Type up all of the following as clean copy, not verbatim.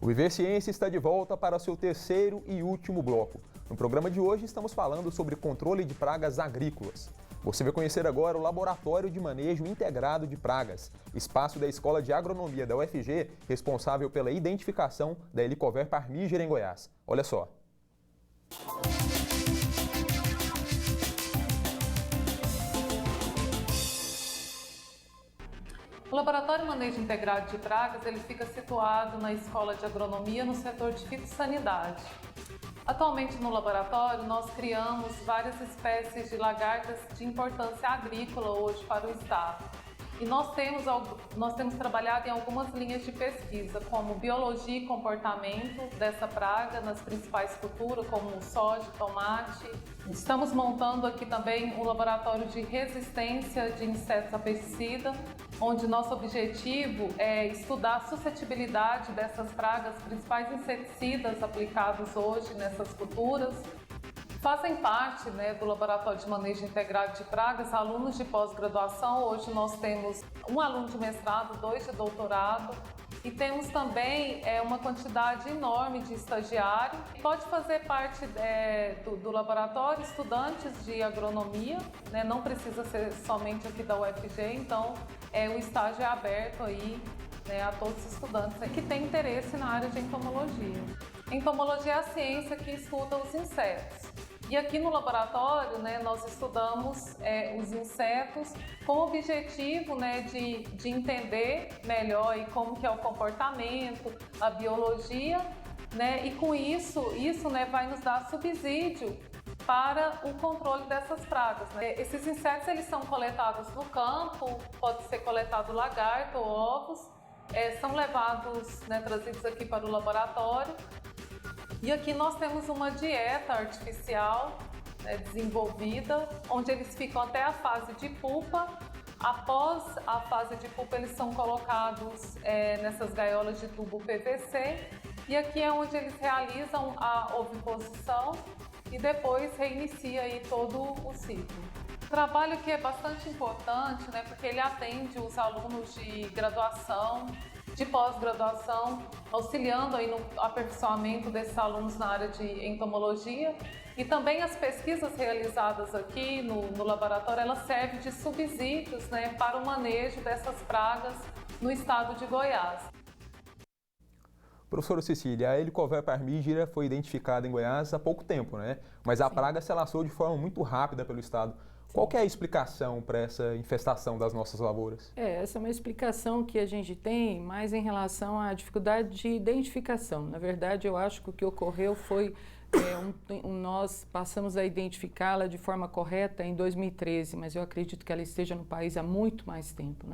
O Viver Ciência está de volta para seu terceiro e último bloco. No programa de hoje estamos falando sobre controle de pragas agrícolas. Você vai conhecer agora o Laboratório de Manejo Integrado de Pragas, espaço da Escola de Agronomia da UFG, responsável pela identificação da Helicoverpa parmígera em Goiás. Olha só. O Laboratório Manejo Integrado de Pragas ele fica situado na Escola de Agronomia, no setor de fitossanidade. Atualmente no laboratório nós criamos várias espécies de lagartas de importância agrícola hoje para o estado. E nós temos trabalhado em algumas linhas de pesquisa, como biologia e comportamento dessa praga nas principais culturas, como soja, tomate. Estamos montando aqui também um laboratório de resistência de insetos a pesticida, onde nosso objetivo é estudar a suscetibilidade dessas pragas, principais inseticidas aplicados hoje nessas culturas. Fazem parte do Laboratório de Manejo Integrado de Pragas alunos de pós-graduação. Hoje nós temos um aluno de mestrado, 2 de doutorado e temos também uma quantidade enorme de estagiários. Pode fazer parte do laboratório estudantes de agronomia, não precisa ser somente aqui da UFG, então o estágio é aberto aí, a todos os estudantes que têm interesse na área de entomologia. Entomologia é a ciência que estuda os insetos. E aqui no laboratório, nós estudamos os insetos com o objetivo de entender melhor como que é o comportamento, a biologia, e com isso vai nos dar subsídio para o controle dessas pragas. Esses insetos eles são coletados no campo, pode ser coletado lagarto ou ovos, são levados, trazidos aqui para o laboratório. E aqui nós temos uma dieta artificial desenvolvida, onde eles ficam até a fase de pupa. Após a fase de pupa, eles são colocados nessas gaiolas de tubo PVC. E aqui é onde eles realizam a oviposição e depois reinicia aí todo o ciclo. O trabalho aqui é bastante importante, porque ele atende os alunos de graduação, de pós-graduação, auxiliando aí no aperfeiçoamento desses alunos na área de entomologia. E também as pesquisas realizadas aqui no laboratório, elas servem de subsídios para o manejo dessas pragas no estado de Goiás. Professora Cecília, a Helicoverpa parmígera foi identificada em Goiás há pouco tempo, Mas a praga se alastrou de forma muito rápida pelo estado. Qual que é a explicação para essa infestação das nossas lavouras? Essa é uma explicação que a gente tem mais em relação à dificuldade de identificação. Na verdade, eu acho que o que ocorreu foi nós passamos a identificá-la de forma correta em 2013, mas eu acredito que ela esteja no país há muito mais tempo,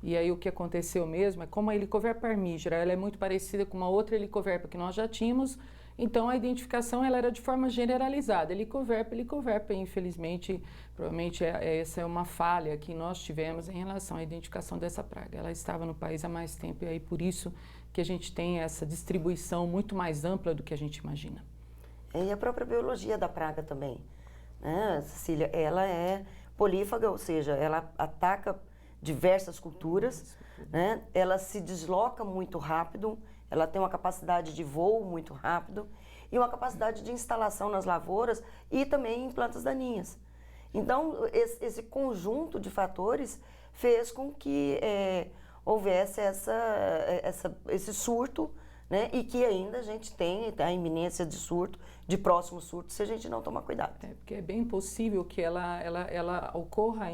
E aí o que aconteceu mesmo é como a Helicoverpa parmígera, ela é muito parecida com uma outra Helicoverpa que nós já tínhamos. Então, a identificação ela era de forma generalizada, helicoverpa, infelizmente, provavelmente essa é uma falha que nós tivemos em relação à identificação dessa praga. Ela estava no país há mais tempo e aí por isso que a gente tem essa distribuição muito mais ampla do que a gente imagina. E a própria biologia da praga também, Cecília, ela é polífaga, ou seja, ela ataca diversas culturas, Ela se desloca muito rápido, ela tem uma capacidade de voo muito rápido e uma capacidade de instalação nas lavouras e também em plantas daninhas. Então, esse conjunto de fatores fez com que houvesse esse surto, e que ainda a gente tem a iminência de surto, de próximo surto, se a gente não tomar cuidado. Porque é bem possível que ela ocorra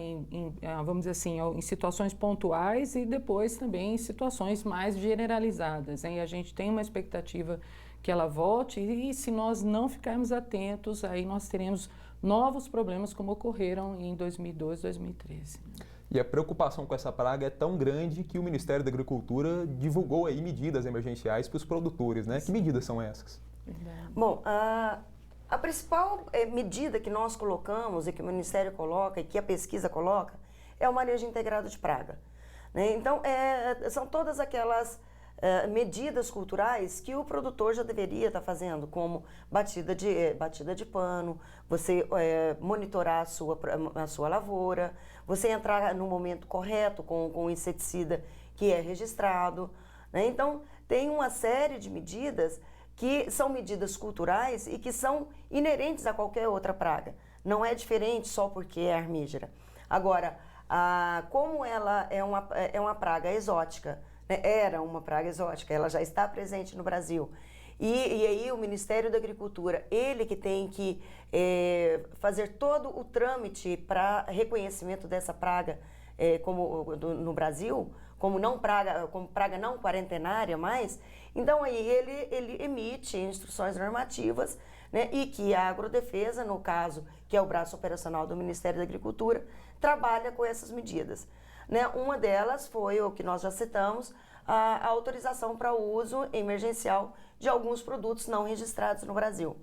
vamos dizer assim, em situações pontuais e depois também em situações mais generalizadas. E a gente tem uma expectativa que ela volte e se nós não ficarmos atentos, aí nós teremos novos problemas como ocorreram em 2012, 2013. E a preocupação com essa praga é tão grande que o Ministério da Agricultura divulgou aí medidas emergenciais para os produtores, Que medidas são essas? Verdade. Bom, a principal medida que nós colocamos e que o Ministério coloca e que a pesquisa coloca é o manejo integrado de praga. Então, são todas aquelas medidas culturais que o produtor já deveria estar fazendo, como batida de pano, você monitorar a sua lavoura, você entrar no momento correto com o inseticida que é registrado. Então, tem uma série de medidas que são medidas culturais e que são inerentes a qualquer outra praga. Não é diferente só porque é armígera. Agora, como ela é uma praga exótica, né? Era uma praga exótica, ela já está presente no Brasil. E aí o Ministério da Agricultura, ele que tem que fazer todo o trâmite para reconhecimento dessa praga no Brasil, como praga não quarentenária mais, então aí ele emite instruções normativas, né, e que a Agrodefesa, no caso, que é o braço operacional do Ministério da Agricultura, trabalha com essas medidas. Né? Uma delas foi o que nós já citamos, a autorização para uso emergencial de alguns produtos não registrados no Brasil.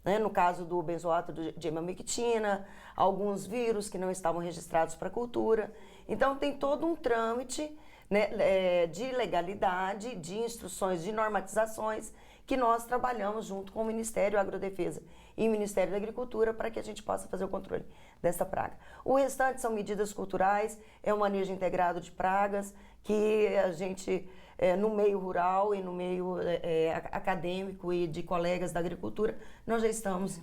Né? No caso do benzoato de imamectina, alguns vírus que não estavam registrados para cultura. Então, tem todo um trâmite, né, de legalidade, de instruções, de normatizações, que nós trabalhamos junto com o Ministério da Agrodefesa e o Ministério da Agricultura para que a gente possa fazer o controle dessa praga. O restante são medidas culturais, é um manejo integrado de pragas que a gente, no meio rural e no meio acadêmico e de colegas da agricultura, nós já estamos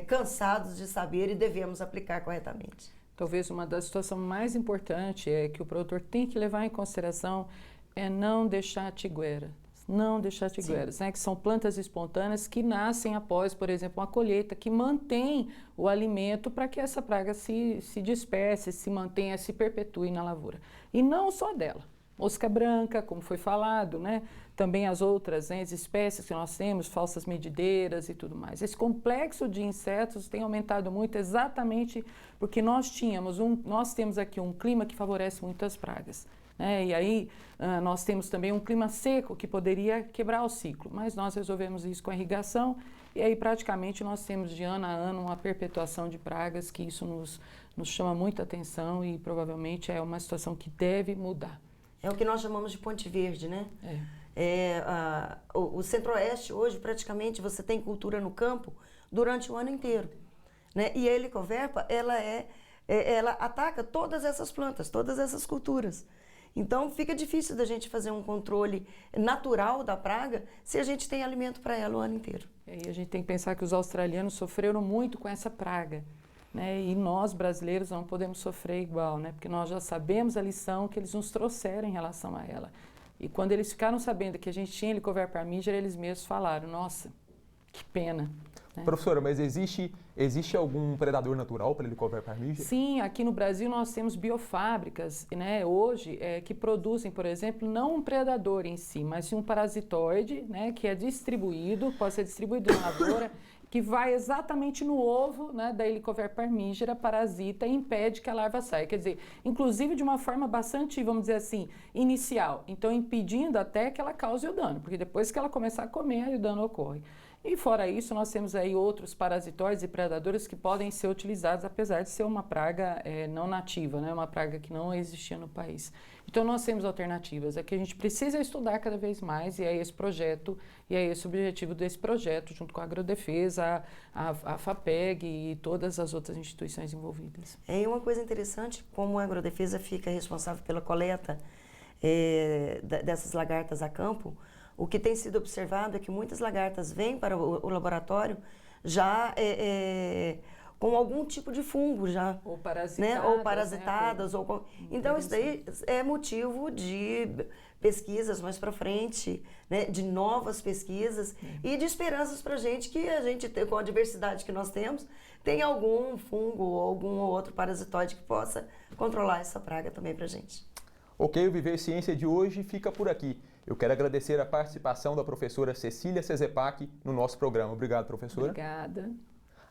cansados de saber e devemos aplicar corretamente. Talvez uma das situações mais importantes que o produtor tem que levar em consideração é não deixar tiguera. Não deixar tigueras, né, que são plantas espontâneas que nascem após, por exemplo, uma colheita, que mantém o alimento para que essa praga se disperse, se mantenha, se perpetue na lavoura. E não só dela. Mosca branca, como foi falado, né? Também as outras, né, as espécies que nós temos, falsas medideiras e tudo mais. Esse complexo de insetos tem aumentado muito exatamente porque nós temos aqui um clima que favorece muitas pragas. E aí nós temos também um clima seco que poderia quebrar o ciclo, mas nós resolvemos isso com a irrigação e aí praticamente nós temos de ano a ano uma perpetuação de pragas que isso nos chama muita atenção e provavelmente é uma situação que deve mudar. É o que nós chamamos de ponte verde, né? O Centro-Oeste hoje praticamente você tem cultura no campo durante o ano inteiro, né? E a helicoverpa ela ataca todas essas plantas, todas essas culturas. Então, fica difícil da gente fazer um controle natural da praga se a gente tem alimento para ela o ano inteiro. E a gente tem que pensar que os australianos sofreram muito com essa praga, né? E nós, brasileiros, não podemos sofrer igual, né? Porque nós já sabemos a lição que eles nos trouxeram em relação a ela. E quando eles ficaram sabendo que a gente tinha helicoverpa armígera, eles mesmos falaram, nossa, que pena. Professora, mas existe algum predador natural para a helicoverpa armígera? Sim, aqui no Brasil nós temos biofábricas, né, hoje, que produzem, por exemplo, não um predador em si, mas sim um parasitoide, né, que é distribuído, pode ser distribuído na lavoura, que vai exatamente no ovo, né, da helicoverpa armígera, parasita, e impede que a larva saia. Quer dizer, inclusive de uma forma bastante, vamos dizer assim, inicial. Então, impedindo até que ela cause o dano, porque depois que ela começar a comer, aí o dano ocorre. E fora isso, nós temos aí outros parasitóides e predadores que podem ser utilizados, apesar de ser uma praga não nativa, né? Uma praga que não existia no país. Então, nós temos alternativas. É que a gente precisa estudar cada vez mais e é esse projeto, e é esse o objetivo desse projeto, junto com a Agrodefesa, a FAPEG e todas as outras instituições envolvidas. E uma coisa interessante, como a Agrodefesa fica responsável pela coleta dessas lagartas a campo, o que tem sido observado é que muitas lagartas vêm para o laboratório já com algum tipo de fungo já. Ou parasitadas. Né? Ou parasitadas. Né? Então, isso daí é motivo de pesquisas mais para frente, né? De novas pesquisas e de esperanças para a gente que a gente, com a diversidade que nós temos, tem algum fungo ou algum outro parasitoide que possa controlar essa praga também para a gente. Ok, o Viver Ciência de hoje fica por aqui. Eu quero agradecer a participação da professora Cecília Cezepac no nosso programa. Obrigado, professora. Obrigada.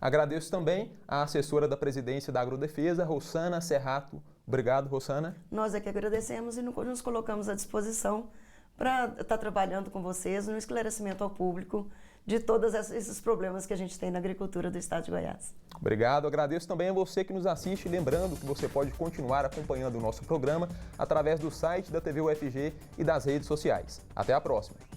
Agradeço também a assessora da presidência da Agrodefesa, Rossana Serrato. Obrigado, Rossana. Nós é que agradecemos e nos colocamos à disposição para estar trabalhando com vocês no esclarecimento ao público de todos esses problemas que a gente tem na agricultura do estado de Goiás. Obrigado, agradeço também a você que nos assiste, lembrando que você pode continuar acompanhando o nosso programa através do site da TV UFG e das redes sociais. Até a próxima!